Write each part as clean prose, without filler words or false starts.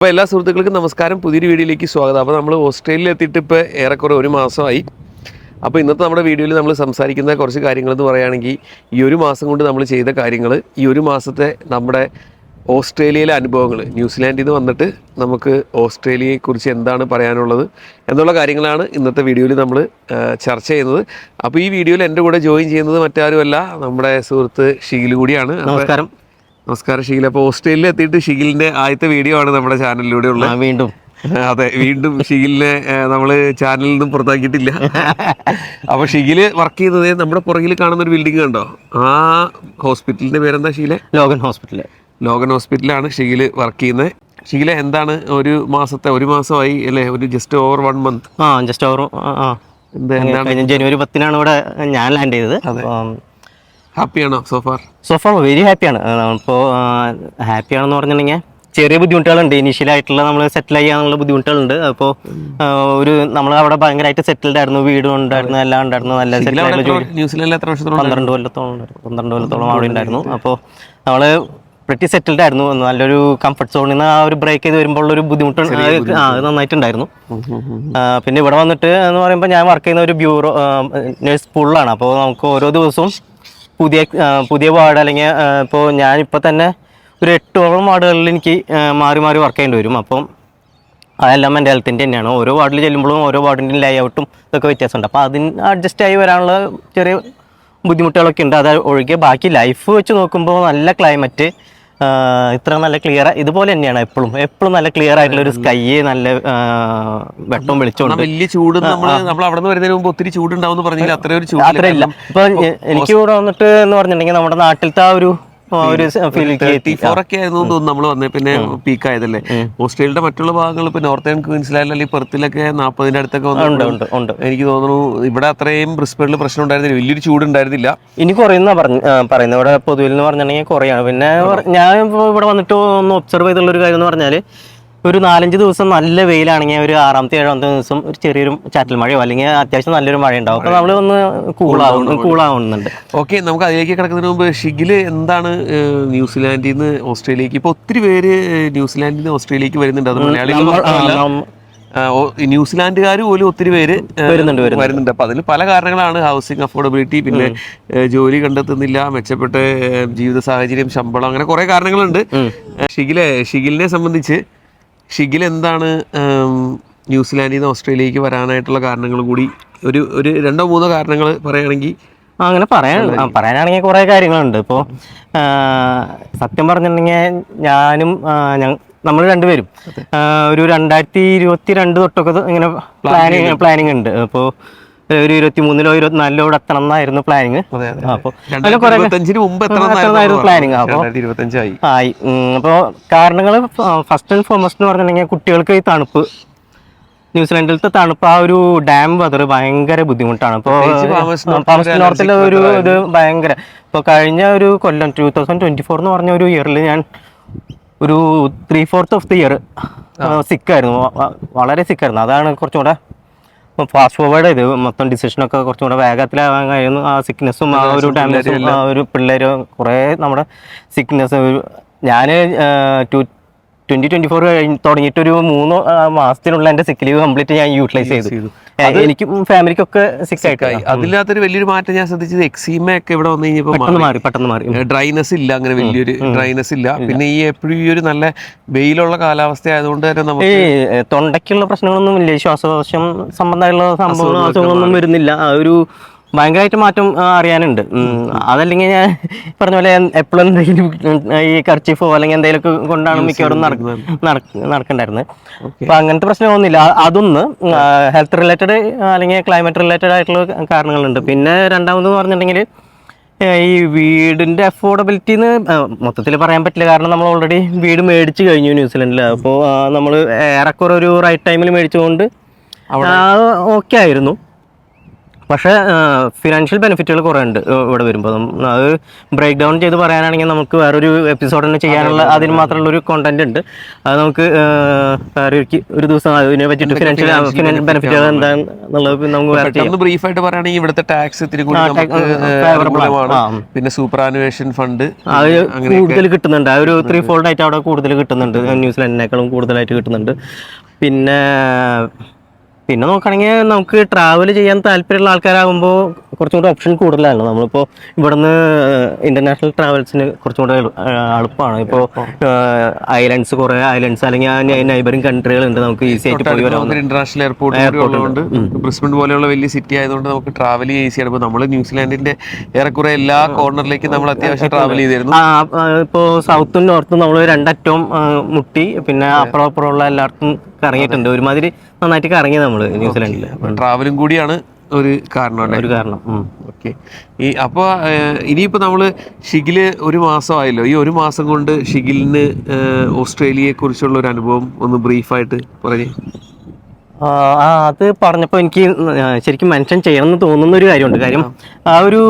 അപ്പോൾ എല്ലാ സുഹൃത്തുക്കൾക്കും നമസ്കാരം. പുതിയൊരു വീഡിയോയിലേക്ക് സ്വാഗതം. അപ്പോൾ നമ്മൾ ഓസ്ട്രേലിയയിൽ എത്തിയിട്ട് ഇപ്പോൾ ഏറെക്കുറെ ഒരു മാസമായി. അപ്പോൾ ഇന്നത്തെ നമ്മുടെ വീഡിയോയിൽ നമ്മൾ സംസാരിക്കുന്ന കുറച്ച് കാര്യങ്ങളെന്ന് പറയുകയാണെങ്കിൽ ഈ ഒരു മാസം കൊണ്ട് നമ്മൾ ചെയ്ത കാര്യങ്ങൾ, ഈ ഒരു മാസത്തെ നമ്മുടെ ഓസ്ട്രേലിയയിലെ അനുഭവങ്ങൾ, ന്യൂസിലാൻഡിൽ നിന്ന് വന്നിട്ട് നമുക്ക് ഓസ്ട്രേലിയയെക്കുറിച്ച് എന്താണ് പറയാനുള്ളത് എന്നുള്ള കാര്യങ്ങളാണ് ഇന്നത്തെ വീഡിയോയിൽ നമ്മൾ ചർച്ച ചെയ്യുന്നത്. അപ്പോൾ ഈ വീഡിയോയിൽ എൻ്റെ കൂടെ ജോയിൻ ചെയ്യുന്നത് മറ്റാരുമല്ല, നമ്മുടെ സുഹൃത്ത് ഷീൽ കൂടിയാണ്. നമസ്കാരം. നമസ്കാരം ഷീൽ. അപ്പോൾ ഓസ്ട്രേലിയയിൽ എത്തിയിട്ട് ഷീലിൻ്റെ ആദ്യത്തെ വീഡിയോ ആണ് നമ്മുടെ ചാനലിലൂടെ ഉള്ളത്. വീണ്ടും അതെ, വീണ്ടും ഷീലിനെ നമ്മൾ ചാനലിൽ നിന്നും പുറത്താക്കിയിട്ടില്ല. അപ്പോൾ ഷീല് വർക്ക് ചെയ്യുന്നത് നമ്മുടെ പുറകിൽ കാണുന്ന ഒരു ബിൽഡിംഗ് കണ്ടോ, ആ ഹോസ്പിറ്റലിൻ്റെ പേരെന്താ ഷീലെ? Logan hospital. ലോഗൻ ഹോസ്പിറ്റലാണ് ഷീല് വർക്ക് ചെയ്യുന്നത്. ഷീല, എന്താണ് ഒരു മാസമായി അല്ലേ? ഒരു just over 1 month. Just over. ജനുവരി 10 ഇവിടെ ഞാൻ ലാൻഡ് ചെയ്തത്. ഹാപ്പിയാണോ സോഫാർ? വെരി ഹാപ്പിയാണ്. ഇപ്പോൾ ഹാപ്പിയാണെന്ന് പറഞ്ഞിട്ടുണ്ടെങ്കിൽ ചെറിയ ബുദ്ധിമുട്ടുകളുണ്ട്. ഇനീഷ്യലായിട്ടുള്ള നമ്മൾ സെറ്റിൽ ചെയ്യാനുള്ള ബുദ്ധിമുട്ടുകളുണ്ട്. അപ്പോൾ നമ്മൾ അവിടെ ഭയങ്കരമായിട്ട് സെറ്റിൽഡ് ആയിരുന്നു, വീടും ഉണ്ടായിരുന്നു, എല്ലാം ഉണ്ടായിരുന്നു. നല്ല ന്യൂസിലാൻഡിൽ എത്ര വർഷത്തോളം? 12 കൊല്ലത്തോളം അവിടെ ഉണ്ടായിരുന്നു. അപ്പോൾ നമ്മൾ പ്രിറ്റി സെറ്റിൽഡ് ആയിരുന്നു. നല്ലൊരു കംഫർട്ട് സോണിൽ നിന്ന് ആ ഒരു ബ്രേക്ക് ചെയ്ത് വരുമ്പോൾ ഒരു ബുദ്ധിമുട്ട് അത് നന്നായിട്ടുണ്ടായിരുന്നു. പിന്നെ ഇവിടെ വന്നിട്ട് എന്ന് പറയുമ്പോൾ ഞാൻ വർക്ക് ചെയ്യുന്ന ഒരു ബ്യൂറോ നഴ്സ് സ്കൂളിലാണ്. അപ്പോൾ നമുക്ക് ഓരോ ദിവസവും പുതിയ വാർഡ്, അല്ലെങ്കിൽ ഇപ്പോൾ ഞാനിപ്പോൾ തന്നെ ഒരു 8ഓളം വാർഡുകളിൽ എനിക്ക് മാറി വർക്ക് ചെയ്യേണ്ടി വരും. അപ്പം അതെല്ലാം എൻ്റെ ഹെൽത്തിൻ്റെ തന്നെയാണ്. ഓരോ വാർഡിൽ ചെല്ലുമ്പോഴും ഓരോ വാർഡിൻ്റെ ലേഔട്ടും ഇതൊക്കെ വ്യത്യാസമുണ്ട്. അപ്പോൾ അതിന് അഡ്ജസ്റ്റ് ആയി വരാനുള്ള ചെറിയ ബുദ്ധിമുട്ടുകളൊക്കെ ഉണ്ട്. അത് ഒഴികെ ബാക്കി ലൈഫ് വെച്ച് നോക്കുമ്പോൾ നല്ല ക്ലൈമറ്റ്, ഇത്ര നല്ല ക്ലിയർ, ഇതുപോലെ തന്നെയാണ് എപ്പോഴും നല്ല ക്ലിയർ ആയിട്ടുള്ള ഒരു സ്കൈ, നല്ല വെട്ടവും വെളിച്ചമുണ്ട്. വലിയ ചൂട് നമ്മൾ അവിടെ നിന്ന് വരുന്നതിന് മുമ്പ് ഒത്തിരി ചൂടുണ്ടാവും പറഞ്ഞാൽ അത്രയില്ല. ഇപ്പൊ എനിക്ക് ഇവിടെ വന്നിട്ട് എന്ന് പറഞ്ഞിട്ടുണ്ടെങ്കിൽ നമ്മുടെ നാട്ടിലത്തെ ആ ഒരു നമ്മൾ വന്നേ പിന്നെ പീക്ക് ആയതല്ലേ. ഓസ്ട്രേലിയയുടെ മറ്റുള്ള ഭാഗങ്ങൾ ഇപ്പൊ നോർത്തേൺ ക്വീൻസ്ലാൻഡ് അല്ലെങ്കിൽ പെർത്തിലൊക്കെ 40 അടുത്തൊക്കെ വന്നിട്ടുണ്ട്. എനിക്ക് തോന്നുന്നു ഇവിടെ അത്രയും ബ്രിസ്ബേണിൽ പ്രശ്നം ഉണ്ടായിരുന്നില്ല, വലിയൊരു ചൂടുണ്ടായിരുന്നില്ല. ഇനി കുറയുന്ന പറയുന്നത് ഇവിടെ പൊതുവിൽ എന്ന് പറഞ്ഞിട്ടുണ്ടെങ്കിൽ കുറയാണ്. പിന്നെ ഞാൻ ഇവിടെ വന്നിട്ട് ഒന്ന് ഒബ്സർവ് ചെയ്തുള്ള ഒരു കാര്യം എന്ന് പറഞ്ഞാല്, ഒരു 4-5 ദിവസം നല്ല വെയിലാണെങ്കിൽ ഒരു 6ാമത്തെ 7ാമത്തെ ദിവസം ഒരു ചെറിയൊരു ചാറ്റൽ മഴയോ അല്ലെങ്കിൽ അത്യാവശ്യം നല്ലൊരു മഴ ഉണ്ടാവും. അപ്പോൾ നമ്മൾ ഒന്ന് കൂളാവുന്നുണ്ട്. ഓക്കെ, നമുക്ക് അതിലേക്ക് കിടക്കുന്നതിന് മുമ്പ് ഷിഗില് എന്താണ് ന്യൂസിലാൻഡിൽ നിന്ന് ഓസ്ട്രേലിയക്ക്? ഇപ്പോൾ ഒത്തിരി പേര് ന്യൂസിലാൻഡിൽ നിന്ന് ഓസ്ട്രേലിയക്ക് വരുന്നുണ്ട്. അത് മലയാളികൾ, ന്യൂസിലാൻഡുകാർ പോലും ഒത്തിരി പേര് വരുന്നുണ്ട്. അപ്പോൾ അതിൽ പല കാരണങ്ങളാണ്. ഹൗസിംഗ് അഫോർഡബിലിറ്റി, പിന്നെ ജോലി കണ്ടെത്തുന്നില്ല, മെച്ചപ്പെട്ട ജീവിത സാഹചര്യം, ശമ്പളം, അങ്ങനെ കുറേ കാരണങ്ങളുണ്ട്. ഷിഗിലിനെ സംബന്ധിച്ച് ഷിഗിൽ എന്താണ് ന്യൂസിലാൻഡിൽ നിന്ന് ഓസ്ട്രേലിയക്ക് വരാനായിട്ടുള്ള കാരണങ്ങൾ കൂടി ഒരു 2-3 കാരണങ്ങൾ പറയുകയാണെങ്കിൽ? അങ്ങനെ പറയാനാണെങ്കിൽ കുറേ കാര്യങ്ങളുണ്ട്. ഇപ്പോൾ സത്യം പറഞ്ഞിട്ടുണ്ടെങ്കിൽ നമ്മൾ രണ്ടുപേരും ഒരു 2022 തൊട്ടൊക്കെ ഇങ്ങനെ പ്ലാനിങ് ഉണ്ട്. അപ്പോൾ ഒരു 23-ലോ 24-ലോ എത്തണം എന്നായിരുന്നു പ്ലാനിങ്. അപ്പോൾ പ്ലാനിങ് ആയി. അപ്പോൾ കാരണങ്ങൾ ഫസ്റ്റ് ആൻഡ് ഫോർമോസ്റ്റ് എന്ന് പറഞ്ഞിട്ടുണ്ടെങ്കിൽ കുട്ടികൾക്ക് ഈ തണുപ്പ്, ന്യൂസിലാൻഡിലത്തെ തണുപ്പ്, ആ ഒരു ഡാം വെതർ ഭയങ്കര ബുദ്ധിമുട്ടാണ്. ഇപ്പോൾ പാമസ്റ്റൺ നോർത്തിലെ ഇത് ഭയങ്കര, ഇപ്പോൾ കഴിഞ്ഞ ഒരു കൊല്ലം 2024 എന്ന് പറഞ്ഞ ഒരു ഇയറിൽ ഞാൻ ഒരു 3/4 ഓഫ് ദി ഇയർ സിക്കായിരുന്നു, വളരെ സിക്കായിരുന്നു. അതാണ് കുറച്ചും കൂടെ ഫാസ്റ്റ് ഫോർവേഡ് ചെയ്ത് മൊത്തം ഡിസിഷനൊക്കെ കുറച്ചും കൂടെ വേഗത്തിലാവാൻ കഴിയുന്നു. ആ സിക്നെസ്സും ആ ഒരു ഡാമേജും ആ ഒരു പിള്ളേർ കുറേ നമ്മുടെ സിക്നെസ്, ഞാൻ 2024 തുടങ്ങിയിട്ട് ഒരു 3 മാസത്തിനുള്ള എൻ്റെ സിക്ക് ലീവ് കംപ്ലീറ്റ് ഞാൻ യൂട്ടിലൈസ് ചെയ്തു. എനിക്കും ഫാമിലിക്കൊക്കെ സിക്ക് ആയിട്ടായി. അതില്ലാത്തൊരു വലിയൊരു മാറ്റം ഞാൻ ശ്രദ്ധിച്ചത്, എക്സീമ ഒക്കെ ഇവിടെ വന്നു കഴിഞ്ഞപ്പോൾ പെട്ടെന്ന് മാറി. ഡ്രൈനെസ് ഇല്ല, അങ്ങനെ വലിയൊരു ഡ്രൈനെസ് ഇല്ല. പിന്നെ ഈ എപ്പോഴും ഈ ഒരു നല്ല വെയിലുള്ള കാലാവസ്ഥ ആയതുകൊണ്ട് തന്നെ നമുക്ക് തൊണ്ടയ്ക്കുള്ള പ്രശ്നങ്ങളൊന്നും ഇല്ല, ശ്വാസകോശം സംബന്ധമായുള്ള സംഭവങ്ങളൊന്നും വരുന്നില്ല. ആ ഒരു ഭയങ്കരമായിട്ട് മാറ്റം അറിയാനുണ്ട്. അതല്ലെങ്കിൽ ഞാൻ പറഞ്ഞ പോലെ എപ്പോഴും എന്തെങ്കിലും ഈ കർച്ചീഫോ അല്ലെങ്കിൽ എന്തെങ്കിലുമൊക്കെ കൊണ്ടാണ് മിക്കവാറും നടക്കണ്ടായിരുന്നത്. അപ്പൊ അങ്ങനത്തെ പ്രശ്നമൊന്നുമില്ല. അതൊന്ന് ഹെൽത്ത് റിലേറ്റഡ് അല്ലെങ്കിൽ ക്ലൈമറ്റ് റിലേറ്റഡ് ആയിട്ടുള്ള കാരണങ്ങളുണ്ട്. പിന്നെ രണ്ടാമതെന്ന് പറഞ്ഞിട്ടുണ്ടെങ്കിൽ ഈ വീടിന്റെ അഫോർഡബിലിറ്റിന്ന് മൊത്തത്തിൽ പറയാൻ പറ്റില്ല. കാരണം നമ്മൾ ഓൾറെഡി വീട് മേടിച്ചു കഴിഞ്ഞു ന്യൂസിലൻഡിൽ. അപ്പോൾ നമ്മൾ ഏറെക്കുറെ ഒരു റൈറ്റ് ടൈമിൽ മേടിച്ചുകൊണ്ട് ഓക്കെ ആയിരുന്നു. പക്ഷേ ഫിനാൻഷ്യൽ ബെനിഫിറ്റുകൾ കുറേ ഉണ്ട് ഇവിടെ വരുമ്പോൾ. അത് ബ്രേക്ക് ഡൗൺ ചെയ്ത് പറയാനാണെങ്കിൽ നമുക്ക് വേറൊരു എപ്പിസോഡ് തന്നെ ചെയ്യാനുള്ള അതിന് മാത്രമുള്ള ഒരു കോണ്ടന്റ് ഉണ്ട്. അത് നമുക്ക് ഒരു ദിവസം അതിനെ പറ്റിയിട്ട് ഫിനാൻഷ്യൽ ബെനിഫിറ്റുകൾ എന്താണെന്നുള്ളത് നമുക്ക് വേറെ ചെയ്യാം. ബ്രീഫായിട്ട് പറയുകയാണെങ്കിൽ ഇവിടുത്തെ ടാക്സ് ഇത്തിരി കൂടി പിന്നെ സൂപ്പർ ആനുവേഷൻ ഫണ്ട് അത് കൂടുതൽ കിട്ടുന്നുണ്ട്. ഒരു 3 fold ആയിട്ട് അവിടെ കൂടുതൽ കിട്ടുന്നുണ്ട്, ന്യൂസിലാൻഡിനേക്കാളും കൂടുതലായിട്ട് കിട്ടുന്നുണ്ട്. പിന്നെ നോക്കുകയാണെങ്കിൽ നമുക്ക് ട്രാവൽ ചെയ്യാൻ താല്പര്യമുള്ള ആൾക്കാരാകുമ്പോൾ കുറച്ചും കൂടെ ഓപ്ഷൻ കൂടുതലാണ്. നമ്മളിപ്പോൾ ഇവിടുന്ന് ഇന്റർനാഷണൽ ട്രാവൽസിന് കുറച്ചും കൂടെ എളുപ്പമാണ്. ഇപ്പോൾ ഐലൻഡ്സ്, കുറേ ഐലൻഡ്സ് അല്ലെങ്കിൽ നൈബറിംഗ് കൺട്രികളുണ്ട്, നമുക്ക് ഈസി ആയിട്ട് പോയി വരാം. ഇന്റർനാഷണൽ എയർപോർട്ട് ഉള്ളതുകൊണ്ട് ബ്രിസ്ബൻ പോലെയുള്ള വലിയ സിറ്റി ആയതുകൊണ്ട് നമുക്ക് ട്രാവൽ ഈസിയാണ്. ഇപ്പോൾ നമ്മൾ ന്യൂസിലാൻഡിന്റെ ഏറെക്കുറെ എല്ലാ കോർണറിലേക്കും നമ്മൾ അത്യാവശ്യം ട്രാവൽ ചെയ്തിരുന്നു. ഇപ്പോൾ സൗത്തും നോർത്തും നമ്മൾ രണ്ടറ്റവും മുട്ടി, പിന്നെ അപ്പുറമുള്ള എല്ലായിടത്തും കറങ്ങിയിട്ടുണ്ട്. ഒരുമാതിരി നന്നായിട്ട് കറങ്ങി നമ്മൾ ന്യൂസിലാൻഡിൽ. ട്രാവലും കൂടിയാണ് ഒരു കാരണം. ഓക്കെ. അപ്പോൾ ഇനിയിപ്പോൾ നമ്മൾ ഷിഗില് ഒരു മാസമായല്ലോ. ഈ ഒരു മാസം കൊണ്ട് ഷിഗിലിന് ഓസ്ട്രേലിയയെ കുറിച്ചുള്ള ഒരു അനുഭവം ഒന്ന് ബ്രീഫായിട്ട് പറഞ്ഞേ. അത് പറഞ്ഞപ്പോൾ എനിക്ക് ശരിക്കും മെൻഷൻ ചെയ്യണമെന്ന് തോന്നുന്ന ഒരു കാര്യമുണ്ട്. കാര്യം ആ ഒരു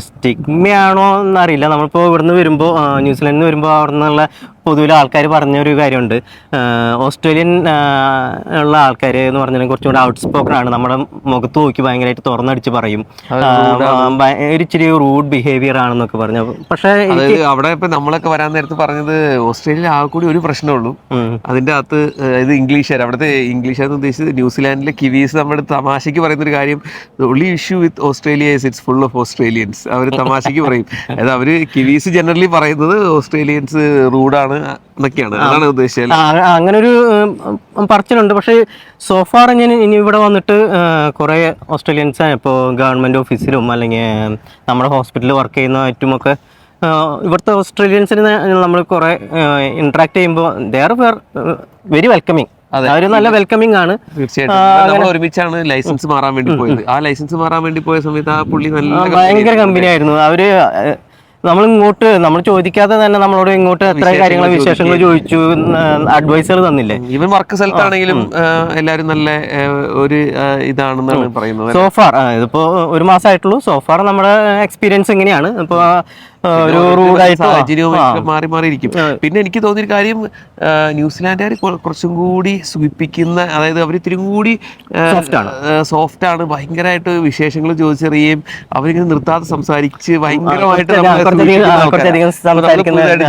സ്റ്റിഗ്മയാണോ എന്നറിയില്ല. നമ്മളിപ്പോൾ ഇവിടുന്ന് വരുമ്പോൾ, ന്യൂസിലാൻഡിൽ നിന്ന് വരുമ്പോൾ അവിടെ നിന്നുള്ള പൊതുവിലെ ആൾക്കാർ പറഞ്ഞൊരു കാര്യമുണ്ട്. ഓസ്ട്രേലിയൻ ഉള്ള ആൾക്കാർ എന്ന് പറഞ്ഞാൽ കുറച്ചും കൂടെ ഔട്ട് സ്പോക്കൺ ആണ്. നമ്മുടെ മുഖത്ത് നോക്കി ഭയങ്കരമായിട്ട് തുറന്നടിച്ച് പറയും, ഒരു ഇച്ചിരി റൂഡ് ബിഹേവിയർ ആണെന്നൊക്കെ പറഞ്ഞു. പക്ഷേ അവിടെ ഇപ്പം നമ്മളൊക്കെ വരാൻ നേരത്ത് പറഞ്ഞത് ഓസ്ട്രേലിയയിൽ ആ കൂടി ഒരു പ്രശ്നമുള്ളൂ, അതിൻ്റെ അകത്ത് ഇത് ഇംഗ്ലീഷുകാർ, അവിടുത്തെ ഇംഗ്ലീഷുകാരെന്ന് ഉദ്ദേശിച്ചത് ന്യൂസിലാൻഡിലെ കിവീസ് നമ്മുടെ തമാശയ്ക്ക് പറയുന്നൊരു കാര്യം, only issue with Australia is it's full of Australians. അവർ തമാശയ്ക്ക് പറയും. അതായത് അവർ കിവീസ് ജനറലി പറയുന്നത് ഓസ്ട്രേലിയൻസ് റൂഡാണ് എന്നൊക്കെയാണ്, അതാണ് ഉദ്ദേശിച്ചത്. അങ്ങനെ ഒരു പറച്ചിലുണ്ട്. പക്ഷേ സോഫാർ ഞാൻ ഇനി ഇവിടെ വന്നിട്ട് കുറേ ഓസ്ട്രേലിയൻസ് ഇപ്പോൾ ഗവൺമെൻറ് ഓഫീസിലും അല്ലെങ്കിൽ നമ്മുടെ ഹോസ്പിറ്റലിൽ വർക്ക് ചെയ്യുന്നതായിട്ടുമൊക്കെ ഇവിടുത്തെ ഓസ്ട്രേലിയൻസിന് നമ്മൾ കുറേ ഇൻട്രാക്ട് ചെയ്യുമ്പോൾ ദേ ആർ വെരി വെൽക്കമിങ്. അവര് നല്ല വെൽക്കമിങ് ആണ്. തീർച്ചയായിട്ടും നമ്മൾ ഒരുമിച്ചാണ് ലൈസൻസ് മാറാൻ വേണ്ടി പോയത്. ആ ലൈസൻസ് മാറാൻ വേണ്ടി പോയ സമയത്ത് ആ പുള്ളി ഭയങ്കര കമ്പനി ആയിരുന്നു. അവര് നമ്മൾ ചോദിക്കാതെ തന്നെ നമ്മളോട് ഇങ്ങോട്ട് എത്ര കാര്യങ്ങൾ വിശേഷങ്ങൾ ചോദിച്ചു, അഡ്വൈസുകൾ തന്നില്ലേ. ഈവൻ വർക്ക് സ്ഥലത്താണെങ്കിലും എല്ലാവരും നല്ല ഒരു ഇതാണെന്നാണ് പറയുന്നത്. സോഫാർ ഇതിപ്പോ ഒരു മാസമായിട്ടുള്ളൂ. സോഫാർ നമ്മുടെ എക്സ്പീരിയൻസ് എങ്ങനെയാണ് ഇപ്പോൾ ഒരു സാഹചര്യവും മാറി മാറിയിരിക്കും. പിന്നെ എനിക്ക് തോന്നിയൊരു കാര്യം, ന്യൂസിലാൻഡുകാർ കുറച്ചും കൂടി സുഖിപ്പിക്കുന്ന, അതായത് അവർ ഇത്തിരി കൂടി സോഫ്റ്റ് ആണ്. ഭയങ്കരമായിട്ട് വിശേഷങ്ങൾ ചോദിച്ചറിയുകയും അവരിങ്ങനെ നിർത്താതെ സംസാരിച്ച് ഭയങ്കരമായിട്ട്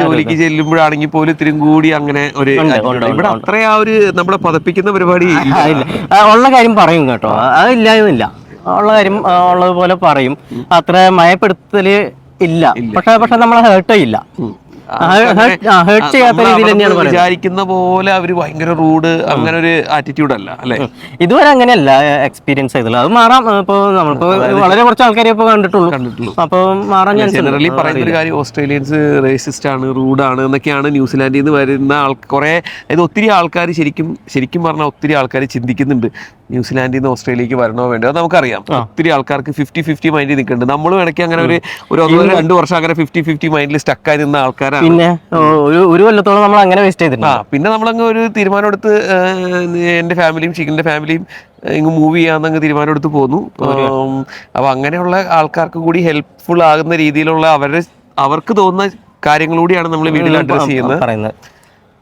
ജോലിക്ക് ചെല്ലുമ്പോഴാണെങ്കിൽ പോലും ഇത്തിരി കൂടി അങ്ങനെ ഒരു ഇവിടെ അത്ര ആ ഒരു നമ്മളെ പതപ്പിക്കുന്ന പരിപാടി ഉള്ള കാര്യം പറയും കേട്ടോ, അതില്ലായിരുന്നില്ല. ഉള്ള കാര്യം ഉള്ളതുപോലെ പറയും. അത്ര മയപ്പെടുത്തല് ഇല്ല. പക്ഷെ നമ്മളെ ഹേർട്ടേ ഇല്ല. വിചാരിക്കുന്ന പോലെ അവര് ഭയങ്കര റൂഡ് അങ്ങനെ ഒരു ആറ്റിറ്റ്യൂഡ് അല്ല അല്ലെ. ഇതുവരെ അങ്ങനെയല്ല എക്സ്പീരിയൻസ് ചെയ്തുള്ളൂ. അത് മാറാം. ഇപ്പൊ നമ്മളിപ്പോ വളരെ കുറച്ച് ആൾക്കാരെ ഇപ്പൊ കണ്ടിട്ടുള്ളൂ. അപ്പൊ മാറാൻ ജനറലി പറയുന്ന ഒരു കാര്യം, ഓസ്ട്രേലിയൻസ് റേസിസ്റ്റ് ആണ്, റൂഡാണ് എന്നൊക്കെയാണ് ന്യൂസിലാൻഡിൽ നിന്ന് വരുന്ന കുറേ, അതായത് ഒത്തിരി ആൾക്കാർ ശരിക്കും പറഞ്ഞാൽ ഒത്തിരി ആൾക്കാർ ചിന്തിക്കുന്നുണ്ട് ന്യൂസിലാൻഡിൽ നിന്ന് ഓസ്ട്രേലിയക്ക് വരണോ വേണ്ടോ. അത് നമുക്കറിയാം. ഒത്തിരി ആൾക്കാർക്ക് 50-50 മൈൻഡിൽ നിൽക്കുന്നുണ്ട്. നമ്മളും ഇടയ്ക്ക് അങ്ങനെ ഒരു 1-2 വർഷം അങ്ങനെ 50-50 മൈൻഡിൽ സ്റ്റക്കായി നിന്ന ആൾക്കാരാണ്. പിന്നെ ഒരു കൊല്ലത്തോളം നമ്മൾ അങ്ങനെ വേസ്റ്റ് ചെയ്തിട്ടുണ്ട്. പിന്നെ നമ്മളങ്ങ് ഒരു തീരുമാനം എടുത്ത്, എൻ്റെ ഫാമിലിയും ഷിഗിലിന്റെ ഫാമിലിയും ഇങ്ങ് മൂവ് ചെയ്യാന്നങ്ങ് തീരുമാനം എടുത്ത് പോന്നു. അപ്പൊ അങ്ങനെയുള്ള ആൾക്കാർക്ക് കൂടി ഹെൽപ്ഫുൾ ആകുന്ന രീതിയിലുള്ള അവർക്ക് തോന്നുന്ന കാര്യങ്ങളൂടിയാണ് നമ്മൾ വീട്ടിൽ അഡ്രസ് ചെയ്യുന്നത്.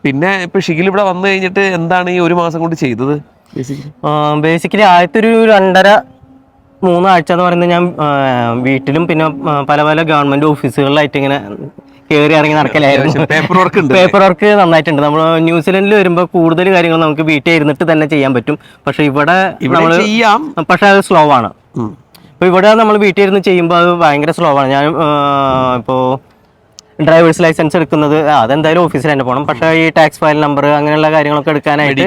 പിന്നെ ഇപ്പൊ ഷിഗിൽ ഇവിടെ വന്നു കഴിഞ്ഞിട്ട് എന്താണ് ഈ ഒരു മാസം കൊണ്ട് ചെയ്തത്? ബേസിക്കലി ആദ്യത്തെ ഒരു 2.5-3 ആഴ്ച എന്ന് പറയുന്നത് ഞാൻ വീട്ടിലും പിന്നെ പല പല ഗവൺമെന്റ് ഓഫീസുകളിലായിട്ട് ഇങ്ങനെ കയറി ഇറങ്ങി നടക്കലായിരുന്നു. പേപ്പർ വർക്ക് നന്നായിട്ടുണ്ട്. നമ്മൾ ന്യൂസിലൻഡിൽ വരുമ്പോൾ കൂടുതൽ കാര്യങ്ങൾ നമുക്ക് വീട്ടിൽ ഇരുന്നിട്ട് തന്നെ ചെയ്യാൻ പറ്റും. പക്ഷെ ഇവിടെ നമ്മൾ പക്ഷെ അത് സ്ലോ ആണ്. അപ്പോൾ ഇവിടെ നമ്മൾ വീട്ടിൽ ഇരുന്ന് ചെയ്യുമ്പോൾ അത് ഭയങ്കര സ്ലോ ആണ്. ഞാൻ ഇപ്പോൾ ഡ്രൈവേഴ്സ് ലൈസൻസ് എടുക്കുന്നത് അതെന്തായാലും ഓഫീസിൽ തന്നെ പോകണം. പക്ഷേ ഈ ടാക്സ് ഫയൽ നമ്പർ അങ്ങനെയുള്ള കാര്യങ്ങളൊക്കെ എടുക്കാനായിട്ട്,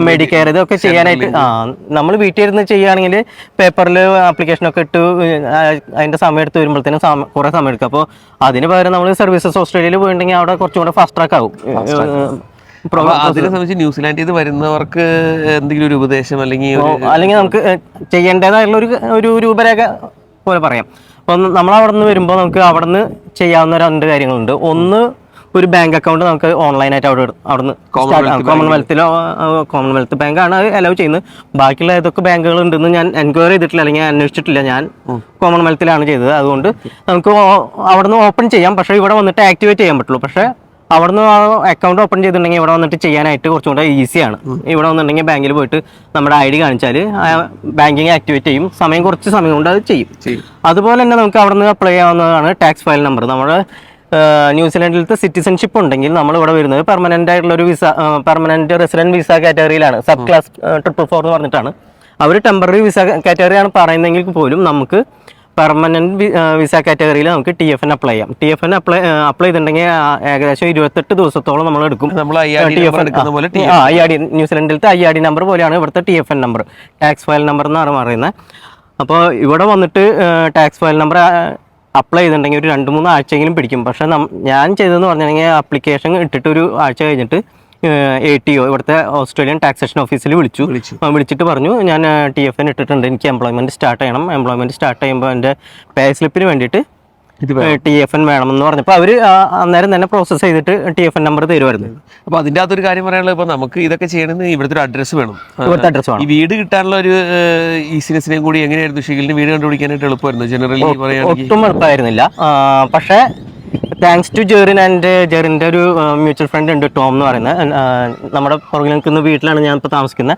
മെഡിക്കെയർ ഇതൊക്കെ ചെയ്യാനായിട്ട് നമ്മൾ വീട്ടിൽ ഇരുന്ന് ചെയ്യുകയാണെങ്കിൽ പേപ്പറിൽ ആപ്ലിക്കേഷനൊക്കെ ഇട്ട് അതിൻ്റെ സമയം എടുത്ത് വരുമ്പോഴത്തേനും കുറേ സമയം എടുക്കും. അപ്പോൾ അതിന് പകരം നമ്മൾ സർവീസസ് ഓസ്ട്രേലിയയിൽ പോയിട്ടുണ്ടെങ്കിൽ അവിടെ കുറച്ചും കൂടെ ഫാസ്റ്റ് ട്രാക്ക് ആവും. അതിനെ സംബന്ധിച്ച് ന്യൂസിലാൻഡിൽ നിന്ന് വരുന്നവർക്ക് എന്തെങ്കിലും ഒരു ഉപദേശം അല്ലെങ്കിൽ നമുക്ക് ചെയ്യേണ്ടതായുള്ള ഒരു രൂപരേഖ പോലെ പറയാം. അപ്പം നമ്മളവിടെ നിന്ന് വരുമ്പോൾ നമുക്ക് അവിടെ നിന്ന് ചെയ്യാവുന്ന 2 കാര്യങ്ങളുണ്ട്. ഒന്ന്, ഒരു ബാങ്ക് അക്കൗണ്ട് നമുക്ക് ഓൺലൈനായിട്ട് അവിടുന്ന് കോമൺവെൽത്ത് ബാങ്കാണ് അത് അലൗ ചെയ്യുന്നത്. ബാക്കിയുള്ള ഏതൊക്കെ ബാങ്കുകൾ ഉണ്ടെന്ന് ഞാൻ എൻക്വയറി ചെയ്തിട്ടില്ല, അല്ലെങ്കിൽ അന്വേഷിച്ചിട്ടില്ല. ഞാൻ കോമൺവെൽത്തിലാണ് ചെയ്തത്. അതുകൊണ്ട് നമുക്ക് അവിടുന്ന് ഓപ്പൺ ചെയ്യാം, പക്ഷേ ഇവിടെ വന്നിട്ട് ആക്ടിവേറ്റ് ചെയ്യാൻ പറ്റുള്ളൂ. പക്ഷേ അവിടുന്ന് അക്കൗണ്ട് ഓപ്പൺ ചെയ്തിട്ടുണ്ടെങ്കിൽ ഇവിടെ വന്നിട്ട് ചെയ്യാനായിട്ട് കുറച്ചും കൂടെ ഈസിയാണ്. ഇവിടെ വന്നിട്ടുണ്ടെങ്കിൽ ബാങ്കിൽ പോയിട്ട് നമ്മുടെ ID കാണിച്ചാൽ ബാങ്കിങ് ആക്ടിവേറ്റ് ചെയ്യും. കുറച്ച് സമയം കൊണ്ട് അത് ചെയ്യും. അതുപോലെ തന്നെ നമുക്ക് അവിടുന്ന് അപ്ലൈ ചെയ്യാവുന്നതാണ് ടാക്സ് ഫയൽ നമ്പർ. നമ്മുടെ ന്യൂസിലാൻഡിലത്തെ സിറ്റിസൺഷിപ്പ് ഉണ്ടെങ്കിൽ നമ്മൾ ഇവിടെ വരുന്നത് പെർമനന്റ് ആയിട്ടുള്ള ഒരു പെർമനന്റ് റെസിഡന്റ് വിസ കാറ്റഗറിയിലാണ്. സബ് ക്ലാസ് 444 എന്ന് പറഞ്ഞിട്ടാണ്. അവർ ടെമ്പററി വിസ കാറ്റഗറിയാണ് പറയുന്നതെങ്കിൽ പോലും നമുക്ക് പെർമനന്റ് വിസ കാറ്റഗറിയിൽ നമുക്ക് TFN അപ്ലൈ ചെയ്യാം. TFN അപ്ലൈ ചെയ്തിട്ടുണ്ടെങ്കിൽ ഏകദേശം 28 ദിവസത്തോളം നമ്മൾ എടുക്കും. ന്യൂസിലൻഡിലത്തെ IRD നമ്പർ പോലെയാണ് ഇവിടുത്തെ TFN number, tax file number എന്നാണ് പറയുന്നത്. അപ്പോൾ ഇവിടെ വന്നിട്ട് ടാക്സ് ഫയൽ നമ്പർ അപ്ലൈ ചെയ്തിട്ടുണ്ടെങ്കിൽ ഒരു 2-3 ആഴ്ചയെങ്കിലും പിടിക്കും. പക്ഷേ ഞാൻ ചെയ്തതെന്ന് പറഞ്ഞിട്ടുണ്ടെങ്കിൽ ആപ്ലിക്കേഷൻ ഇട്ടിട്ട് ഒരു ആഴ്ച കഴിഞ്ഞിട്ട് ATO ഇവിടുത്തെ ഓസ്ട്രേലിയൻ ടാക്സേഷൻ ഓഫീസിൽ വിളിച്ചിട്ട് പറഞ്ഞു ഞാൻ TFN ഇട്ടിട്ടുണ്ട്, എനിക്ക് എംപ്ലോയ്മെൻറ്റ് സ്റ്റാർട്ട് ചെയ്യണം. എംപ്ലോയ്മെൻറ്റ് സ്റ്റാർട്ട് ചെയ്യുമ്പോൾ എൻ്റെ പേ സ്ലിപ്പിന് വേണ്ടിയിട്ട് TFN വേണമെന്ന് പറഞ്ഞപ്പോൾ അവർ അന്നേരം തന്നെ പ്രോസസ്സ് ചെയ്തിട്ട് TFN നമ്പർ തരുമായിരുന്നു. അപ്പോൾ അതിൻ്റെ അകത്തൊരു കാര്യം പറയാനുള്ളത്, ഇപ്പോൾ നമുക്ക് ഇതൊക്കെ ചെയ്യണമെങ്കിൽ ഇവിടുത്തെ ഒരു അഡ്രസ്സ് വേണം. ഇവിടുത്തെ അഡ്രസ്സ് വേണം. ഈ വീട് കിട്ടാനുള്ള ഒരു ഈസിനെസ്സിനെയും കൂടി എങ്ങനെയായിരുന്നു ഷീലിന് വീട് കണ്ടുപിടിക്കാനായിട്ട് എളുപ്പമായിരുന്നു? ജനറലി പറയുകയാണെങ്കിൽ ഒട്ടും എളുപ്പമായിരുന്നില്ല. പക്ഷേ താങ്ക്സ് ടു ജെറിൻ്റെ ഒരു മ്യൂച്വൽ ഫ്രണ്ട് ഉണ്ട്, ടോം എന്ന് പറയുന്നത്. നമ്മുടെ പുറകിൽ നിൽക്കുന്ന വീട്ടിലാണ് ഞാൻ ഇപ്പോൾ താമസിക്കുന്നത്.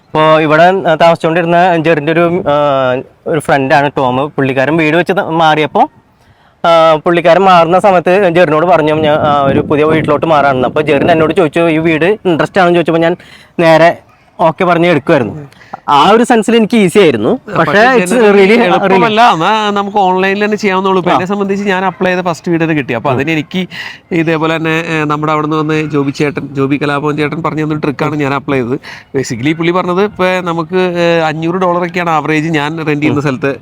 അപ്പോൾ ഇവിടെ താമസിച്ചുകൊണ്ടിരുന്ന ജെറിൻ്റെ ഒരു ഫ്രണ്ടാണ് ടോം. പുള്ളിക്കാരൻ വീട് വെച്ച് മാറിയപ്പോൾ പുള്ളിക്കാരൻ മാറുന്ന സമയത്ത് ജെറിനോട് പറഞ്ഞു ഞാൻ ഒരു പുതിയ വീട്ടിലോട്ട് മാറാണെന്ന്. അപ്പോൾ ജെറിൻ എന്നോട് ചോദിച്ചു ഈ വീട് ഇൻട്രസ്റ്റ് ആണെന്ന് ചോദിച്ചപ്പോൾ ഞാൻ നേരെ ഓക്കെ പറഞ്ഞ് എടുക്കുമായിരുന്നു. ആ ഒരു സെൻസിൽ എനിക്ക് ഈസി ആയിരുന്നു. പക്ഷേ എളുപ്പമല്ല, നമുക്ക് ഓൺലൈനിൽ തന്നെ ചെയ്യാവുന്നുള്ളൂ. ഇപ്പം എന്നെ സംബന്ധിച്ച് ഞാൻ അപ്ലൈ ചെയ്ത ഫസ്റ്റ് വീട് തന്നെ കിട്ടി. അപ്പോൾ അതിന് എനിക്ക് ഇതേപോലെ തന്നെ നമ്മുടെ അവിടെ നിന്ന് വന്ന് ജോബി കലാഭവൻ ചേട്ടൻ പറഞ്ഞു തന്നൊരു ട്രിക്കാണ് ഞാൻ അപ്ലൈ ചെയ്തത്. ബേസിക്കലി പുള്ളി പറഞ്ഞത് ഇപ്പോൾ നമുക്ക് $500 ആവറേജ് ഞാൻ റെന്റ് ചെയ്യുന്ന സ്ഥലത്ത്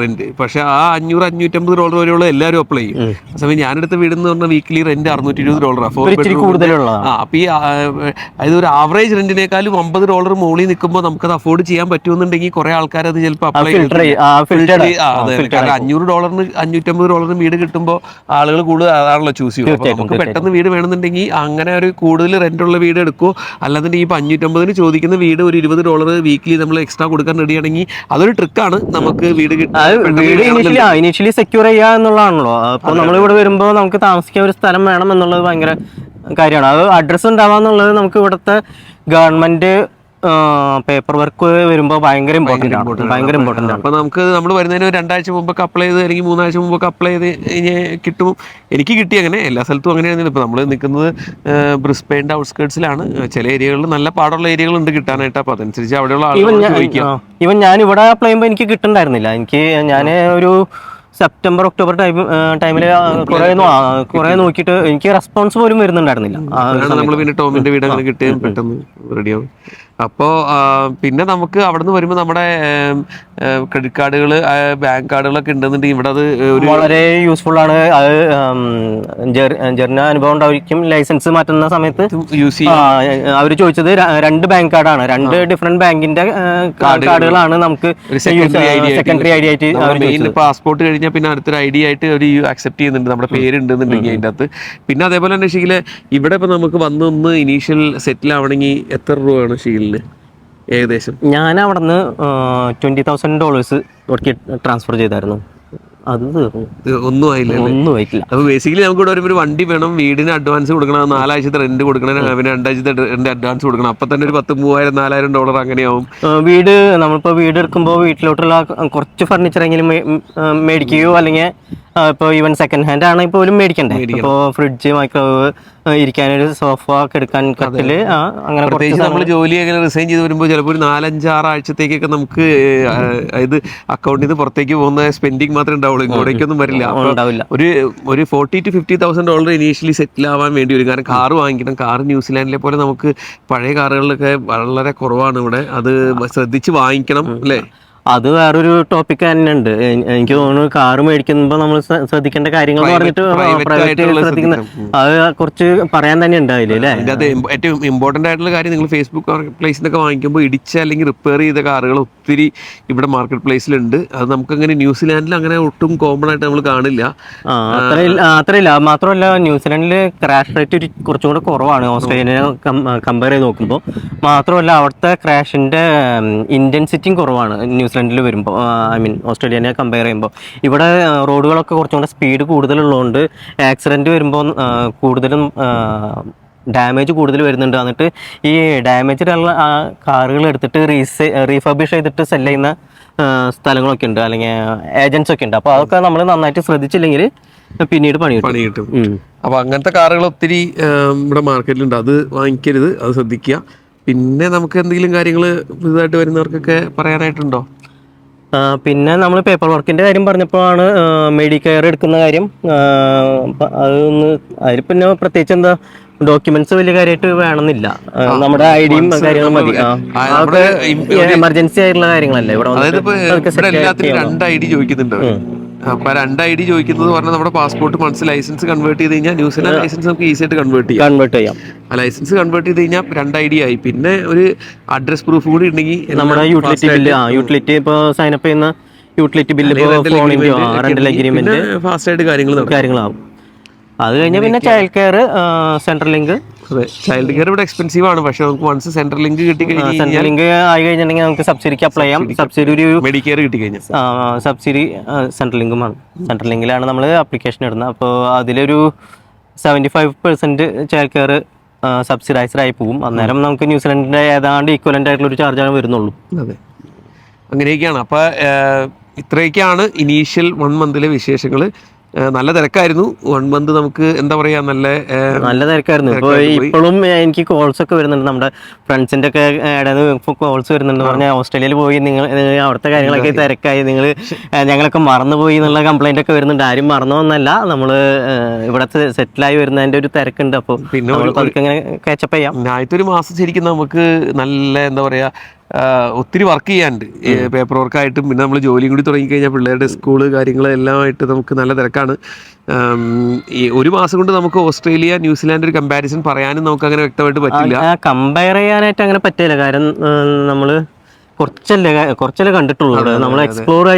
റെന്റ്. പക്ഷേ ആ $500-550 വരെയുള്ള എല്ലാവരും അപ്ലൈ ചെയ്യും. ആ സമയം ഞാനെടുത്ത വീടെന്ന് പറഞ്ഞാൽ വീക്കിലി റെന്റ് $620. അപ്പോൾ ഈ അതായത് ഒരു ആവറേജ് റെന്റിനേക്കാളും $50 മുകളിൽ നിൽക്കുമ്പോൾ നമുക്കത് അഫോർഡ് ചെയ്യാൻ പറ്റുമെന്നുണ്ടെങ്കിൽ കുറെ ആൾക്കാർ അത് ചിലപ്പോൾ അപ്ലൈ ചെയ്യും. കാരണം $500-550 വീട് കിട്ടുമ്പോൾ ആളുകൾ കൂടുതൽ അതാണല്ലോ ചൂസ് ചെയ്യും. നമുക്ക് പെട്ടെന്ന് വീട് വേണമെന്നുണ്ടെങ്കിൽ അങ്ങനെ ഒരു കൂടുതൽ റെന്റുള്ള വീട് എടുക്കുമോ, അല്ലാന്നുണ്ടെങ്കിൽ ഇപ്പോൾ 550 ചോദിക്കുന്ന വീട് ഒരു $20 വീക്കിലി നമ്മൾ എക്സ്ട്രാ കൊടുക്കാൻ റെഡിയാണെങ്കിൽ അതൊരു ട്രിക്കാണ് നമുക്ക് വീട് ഇനീഷ്യലി സെക്യൂർ ചെയ്യുക എന്നുള്ളതാണല്ലോ. അപ്പോൾ നമ്മളിവിടെ വരുമ്പോൾ നമുക്ക് താമസിക്കാൻ ഒരു സ്ഥലം വേണം എന്നുള്ളത് ഭയങ്കര കാര്യമാണ്. അത് അഡ്രസ്സ് ഉണ്ടാവാന്നുള്ളത് നമുക്ക് ഇവിടുത്തെ ഗവൺമെന്റ് പേപ്പർ വർക്ക് വരുമ്പോൾ ഭയങ്കര ഇമ്പോർട്ടൻ്റ് ആണ്. അപ്പോൾ നമുക്ക് നമ്മൾ വരുന്നതിന് 2 ആഴ്ച മുമ്പൊക്കെ അപ്ലൈ ചെയ്ത് അല്ലെങ്കിൽ 3 ആഴ്ച മുമ്പൊക്കെ അപ്ലൈ ചെയ്ത് കിട്ടും. എനിക്ക് കിട്ടി. അങ്ങനെ എല്ലാ സ്ഥലത്തും അങ്ങനെയായിരുന്നു. ഇപ്പോൾ നമ്മൾ നിൽക്കുന്നത് ബ്രിസ്ബെയിൻ്റെ ഔട്ട്സ്കേർട്സിലാണ്. ചില ഏരിയകളിൽ നല്ല പാടുള്ള ഏരിയകളുണ്ട് കിട്ടാനായിട്ട്. അപ്പോൾ അതനുസരിച്ച് അവിടെയുള്ള ആളുകൾ ഈവൻ ഞാൻ ഇവിടെ അപ്ലൈ ചെയ്യുമ്പോൾ എനിക്ക് കിട്ടുന്നുണ്ടായിരുന്നില്ല. ഞാൻ ഒരു സെപ്റ്റംബർ ഒക്ടോബർ ടൈമിൽ കുറെ നോക്കിയിട്ട് എനിക്ക് റെസ്പോൺസ് പോലും വരുന്നുണ്ടായിരുന്നില്ല. നമ്മൾ പിന്നെ ടോമിന്റെ വീട് അങ്ങനെ കിട്ടിയ പെട്ടെന്ന് റെഡിയാവും. അപ്പോൾ പിന്നെ നമുക്ക് അവിടെ നിന്ന് വരുമ്പോൾ നമ്മുടെ ക്രെഡിറ്റ് കാർഡുകൾ, ബാങ്ക് കാർഡുകളൊക്കെ ഉണ്ടെന്നുണ്ടെങ്കിൽ ഇവിടെ അത് വളരെ യൂസ്ഫുൾ ആണ്. അത് ജെറിന് അനുഭവം ഉണ്ടായിരിക്കും. ലൈസൻസ് മാറ്റുന്ന സമയത്ത് യൂസ് ചെയ്യാം. അവർ ചോദിച്ചത് 2 ബാങ്ക് കാർഡാണ്, 2 ഡിഫറെന്റ് ബാങ്കിന്റെ കാർഡുകളാണ് നമുക്ക് സെക്കൻഡറി ഐഡി ആയിട്ട്. പാസ്പോർട്ട് കഴിഞ്ഞാൽ പിന്നെ അടുത്തൊരു ഐഡി ആയിട്ട് അവർ അക്സെപ്റ്റ് ചെയ്യുന്നുണ്ട്, നമ്മുടെ പേരുണ്ടെന്നുണ്ടെങ്കിൽ അതിൻ്റെ അകത്ത്. പിന്നെ അതേപോലെ തന്നെ ഷീല് ഇവിടെ ഇപ്പം നമുക്ക് വന്നൊന്ന് ഇനീഷ്യൽ സെറ്റിൽ ആവണമെങ്കിൽ എത്ര രൂപയാണ് ഷീലിന് ഏകദേശം? ഞാൻ അവിടെ നിന്ന് $20,000 ട്രാൻസ്ഫർ ചെയ്തായിരുന്നു. അത് ഒന്നും ആയില്ല. അപ്പൊ ബേസിക്കലി നമുക്ക് ഇവിടെ വരുമ്പോൾ ഒരു വണ്ടി വേണം, വീടിന് അഡ്വാൻസ് കൊടുക്കണം, 4 ആഴ്ചത്തെ റെന്റ് കൊടുക്കണം, പിന്നെ 2 ആഴ്ചത്തെ റെന്റ് അഡ്വാൻസ് കൊടുക്കണം. അപ്പൊ തന്നെ ഒരു $3,000-4,000 അങ്ങനെയാവും. വീട് നമ്മളിപ്പോ വീട് എടുക്കുമ്പോൾ വീട്ടിലോട്ടുള്ള കുറച്ച് ഫർണിച്ചർ എങ്കിലും മേടിക്കുകയോ അല്ലെങ്കിൽ ഇപ്പോൾ ഈവൻ സെക്കൻഡ് ഹാൻഡ് ആണെങ്കിൽ പോലും മേടിക്കണ്ടേ. ഇപ്പോൾ ഫ്രിഡ്ജ്, മൈക്രോവേവ്, ഇരിക്കാനൊരു സോഫ, കിടക്കാൻ കട്ടില്, അങ്ങനെ പ്രത്യേകിച്ച് നമ്മൾ ജോലി അങ്ങനെ റിസൈൻ ചെയ്ത് വരുമ്പോൾ ചിലപ്പോൾ ഒരു 4-5-6 ആഴ്ചത്തേക്കൊക്കെ നമുക്ക് അതായത് അക്കൗണ്ടിൽ നിന്ന് പുറത്തേക്ക് പോകുന്ന സ്പെൻഡിങ് മാത്രമേ ഉണ്ടാവുള്ളൂ, ഇങ്ങോട്ടേക്കൊന്നും വരില്ല. ഒരു $40,000-50,000 ഇനീഷ്യലി സെറ്റിൽ ആവാൻ വേണ്ടി വരും. കാരണം കാറ് വാങ്ങിക്കണം. കാറ് ന്യൂസിലാൻഡിലെ പോലെ നമുക്ക് പഴയ കാറുകളിലൊക്കെ വളരെ കുറവാണ് ഇവിടെ. അത് ശ്രദ്ധിച്ച് വാങ്ങിക്കണം അല്ലേ? അത് വേറൊരു ടോപ്പിക് തന്നെ ഉണ്ട്. എനിക്ക് തോന്നുന്നു കാറ് മേടിക്കുമ്പോൾ നമ്മൾ ശ്രദ്ധിക്കേണ്ട കാര്യങ്ങൾ എന്ന് പറഞ്ഞിട്ട് പ്രൈവറ്റ് ശ്രദ്ധിക്കുന്ന അത് കുറച്ച് പറയാൻ തന്നെ ഉണ്ടാവില്ലേ അല്ലേ? അതിനകത്ത് ഏറ്റവും ഇമ്പോർട്ടൻ്റ് ആയിട്ടുള്ള കാര്യം, നിങ്ങൾ ഫേസ്ബുക്ക് മാർക്കറ്റ് പ്ലേസിൽ നിന്നൊക്കെ വാങ്ങിക്കുമ്പോൾ ഇടിച്ച അല്ലെങ്കിൽ റിപ്പയർ ചെയ്ത കാറുകൾ ഒത്തിരി ഇവിടെ മാർക്കറ്റ് പ്ലേസിലുണ്ട്. അത് നമുക്കങ്ങനെ ന്യൂസിലാൻഡിൽ അങ്ങനെ ഒട്ടും കോമൺ ആയിട്ട് നമ്മൾ കാണില്ല. അത്രയില്ല. മാത്രമല്ല ന്യൂസിലാൻഡിൽ ക്രാഷ് റേറ്റ് കുറച്ചും കൂടെ കുറവാണ് ഓസ്ട്രേലിയനെ കമ്പയർ ചെയ്ത് നോക്കുമ്പോൾ. മാത്രമല്ല അവിടുത്തെ ക്രാഷിൻ്റെ ഇൻറ്റൻസിറ്റിയും കുറവാണ് ന്യൂസിലാൻഡിൽ വരുമ്പോൾ, ഐ മീൻ ഓസ്ട്രേലിയനെ കമ്പയർ ചെയ്യുമ്പോൾ. ഇവിടെ റോഡുകളൊക്കെ കുറച്ചും കൂടെ സ്പീഡ് കൂടുതലുള്ളതുകൊണ്ട് ആക്സിഡൻറ്റ് വരുമ്പോൾ കൂടുതലും ഡാമേജ് കൂടുതൽ വരുന്നുണ്ട്. എന്നിട്ട് ഈ ഡാമേജിലുള്ള കാറുകൾ എടുത്തിട്ട് റീഫർബിഷ് ചെയ്തിട്ട് സെല് ചെയ്യുന്ന സ്ഥലങ്ങളൊക്കെ ഉണ്ട്, അല്ലെങ്കിൽ ഏജൻസ് ഒക്കെ ഉണ്ട്. അപ്പോൾ അതൊക്കെ നമ്മൾ നന്നായിട്ട് ശ്രദ്ധിച്ചില്ലെങ്കിൽ പിന്നീട് പണി കിട്ടും. അപ്പോൾ അങ്ങനത്തെ കാറുകൾ ഒത്തിരി ഇവിടെ മാർക്കറ്റിലുണ്ട്. അത് വാങ്ങിക്കരുത്, അത് ശ്രദ്ധിക്കുക. പിന്നെ നമുക്ക് എന്തെങ്കിലും കാര്യങ്ങൾ പുതുതായിട്ട് വരുന്നവർക്കൊക്കെ പറയാനായിട്ടുണ്ടോ? പിന്നെ നമ്മൾ പേപ്പർ വർക്കിൻ്റെ കാര്യം പറഞ്ഞപ്പോഴാണ് മെഡിക്കെയർ എടുക്കുന്ന കാര്യം. അതൊന്ന് അതിൽ പിന്നെ പ്രത്യേകിച്ച് എന്താ ഡോക്യുമെന്റ്സ് വലിയ കാര്യമായിട്ട് വേണമെന്നില്ല. നമ്മുടെ ഐഡിയും കാര്യങ്ങളും മതി. അതൊക്കെ എമർജൻസി ആയിട്ടുള്ള കാര്യങ്ങളല്ലേ ഇവിടെ. എല്ലാത്തിനും 2 ID ചോദിക്കുന്നുണ്ട്. അപ്പൊ 2 ID ചോദിക്കുന്നത് പറഞ്ഞാൽ നമ്മുടെ പാസ്പോർട്ട് മൺസ് ലൈസൻസ് കൺവേർട്ട് ചെയ്ത് കഴിഞ്ഞാൽ ന്യൂസിലാൻഡ് ലൈസൻസ് നമുക്ക് ഈസി ആയിട്ട് കൺവേർട്ട് ചെയ്യാം. ആ ലൈസൻസ് കൺവേർട്ട് ചെയ്ത് കഴിഞ്ഞാൽ 2 ID ആയി. പിന്നെ ഒരു അഡ്രസ് പ്രൂഫ് കൂടി ഉണ്ടെങ്കിൽ നമ്മുടെ യൂട്ടിലിറ്റി ബില്ല്, യൂട്ടിലിറ്റി ഇപ്പോൾ സൈനപ്പ് ചെയ്യുന്ന utility bill, rental agreement, first ആയിട്ട് കാര്യങ്ങളാവും. അത് കഴിഞ്ഞാൽ പിന്നെ ചൈൽഡ് കെയർ, സെൻട്രൽ ലിങ്ക്. അതെ, ചൈൽഡ് കെയർ ഇവിടെ എക്സ്പെൻസീവ് ആണ്. പക്ഷെ നമുക്ക് once Centrelink Centrelink ആയി കഴിഞ്ഞിട്ടുണ്ടെങ്കിൽ നമുക്ക് സബ്സിഡിക്ക് അപ്ലൈ ചെയ്യാം. സബ്സിഡി ഒരു മെഡിക്കെയർ കിട്ടി കഴിഞ്ഞാൽ സബ്സിഡി സെൻട്രൽ ലിങ്കുമാണ്. സെൻട്രൽ ലിങ്കിലാണ് നമ്മൾ ആപ്ലിക്കേഷൻ ഇടുന്നത്. അപ്പോൾ അതിലൊരു 75% ചൈൽഡ് കെയർ സബ്സിഡൈസ്ഡ് ആയി പോകും. അന്നേരം നമുക്ക് ന്യൂസിലാൻഡിന്റെ ഏതാണ്ട് ഈക്വലന്റ് ആയിട്ടുള്ള ഒരു ചാർജാണ് വരുന്നുള്ളൂ. അതെ, അങ്ങനെയൊക്കെയാണ്. അപ്പോൾ ഇത്രയൊക്കെയാണ് ഇനീഷ്യൽ 1 മന്തിലെ വിശേഷങ്ങൾ. നല്ല തിരക്കായിരുന്നു 1 മന്ത്. നമുക്ക് എന്താ പറയാ, നല്ല തിരക്കായിരുന്നു. ഇപ്പോൾ ഇപ്പോഴും എനിക്ക് കോൾസ് ഒക്കെ വരുന്നുണ്ട്, നമ്മുടെ ഫ്രണ്ട്സിന്റെ ഒക്കെ കോൾസ് വരുന്നുണ്ട്. പറഞ്ഞാൽ ഓസ്ട്രേലിയയിൽ പോയി നിങ്ങൾ അവിടുത്തെ കാര്യങ്ങളൊക്കെ തിരക്കായി, നിങ്ങൾ ഞങ്ങളൊക്കെ മറന്നുപോയി എന്നുള്ള കംപ്ലൈന്റ് ഒക്കെ വരുന്നുണ്ട്. ആരും മറന്നോന്നല്ല, നമ്മൾ ഇവിടെ സെറ്റിലായി വരുന്നതിന്റെ ഒരു തിരക്കുണ്ട്. അപ്പോൾ പിന്നെ ഇങ്ങനെ കാച്ചപ്പ് ചെയ്യാം. ആദ്യത്തെ 1 മാസം ശരിക്കും നമുക്ക് നല്ല എന്താ പറയാ ഒത്തിരി വർക്ക് ചെയ്യാനുണ്ട്, പേപ്പർ വർക്കായിട്ടും. പിന്നെ നമ്മൾ ജോലിയും കൂടി തുടങ്ങിക്കഴിഞ്ഞാൽ പിള്ളേരുടെ സ്കൂള് കാര്യങ്ങളെല്ലാമായിട്ട് നമുക്ക് നല്ല തിരക്കാണ്. ഈ 1 മാസം കൊണ്ട് നമുക്ക് ഓസ്ട്രേലിയ ന്യൂസിലാൻഡ് ഒരു കമ്പാരിസൺ പറയാനും നമുക്ക് അങ്ങനെ വ്യക്തമായിട്ട് പറ്റില്ല. കമ്പയർ ചെയ്യാനായിട്ട് അങ്ങനെ പറ്റില്ല. കാരണം നമ്മൾ കുറച്ചല്ലേ കണ്ടിട്ടുള്ളൂ. നമ്മൾ എക്സ്പ്ലോർ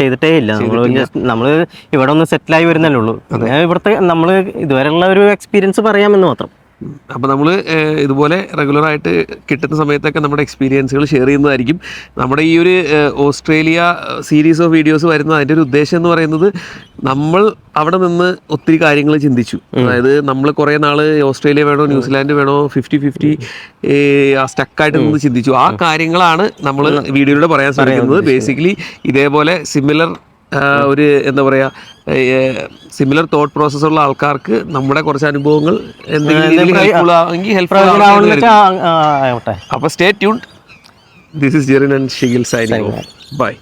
ചെയ്തിട്ടേ ഇല്ല. നമ്മൾ ഇവിടെ ഒന്ന് സെറ്റിലായി വരുന്നല്ലേ ഉള്ളൂ. ഇവിടുത്തെ നമ്മൾ ഇതുവരെയുള്ള ഒരു എക്സ്പീരിയൻസ് പറയാമെന്ന് മാത്രം. അപ്പോൾ നമ്മൾ ഇതുപോലെ റെഗുലറായിട്ട് കിട്ടുന്ന സമയത്തൊക്കെ നമ്മുടെ എക്സ്പീരിയൻസുകൾ ഷെയർ ചെയ്യുന്നതായിരിക്കും. നമ്മുടെ ഈ ഒരു ഓസ്ട്രേലിയ സീരീസ് ഓഫ് വീഡിയോസ് വരുന്നത് അതിൻ്റെ ഒരു ഉദ്ദേശം എന്ന് പറയുന്നത്, നമ്മൾ അവിടെ നിന്ന് ഒത്തിരി കാര്യങ്ങൾ ചിന്തിച്ചു. അതായത് നമ്മൾ കുറേ നാൾ ഓസ്ട്രേലിയ വേണോ ന്യൂസിലാൻഡ് വേണോ 50-50 സ്റ്റക്കായിട്ട് നിന്ന് ചിന്തിച്ചു. ആ കാര്യങ്ങളാണ് നമ്മൾ വീഡിയോയിലൂടെ പറയാൻ ശ്രമിക്കുന്നത്. ബേസിക്കലി ഇതേപോലെ സിമിലർ ഒരു എന്താ പറയുക സിമിലർ തോട്ട് പ്രോസസ് ഉള്ള ആൾക്കാർക്ക് നമ്മുടെ കുറച്ച് അനുഭവങ്ങൾ എന്തെങ്കിലും ഹെൽപ്ഫുൾ ആണെങ്കിൽ അപ്പോൾ stay tuned. This is Jerin and Shigil signing off. By.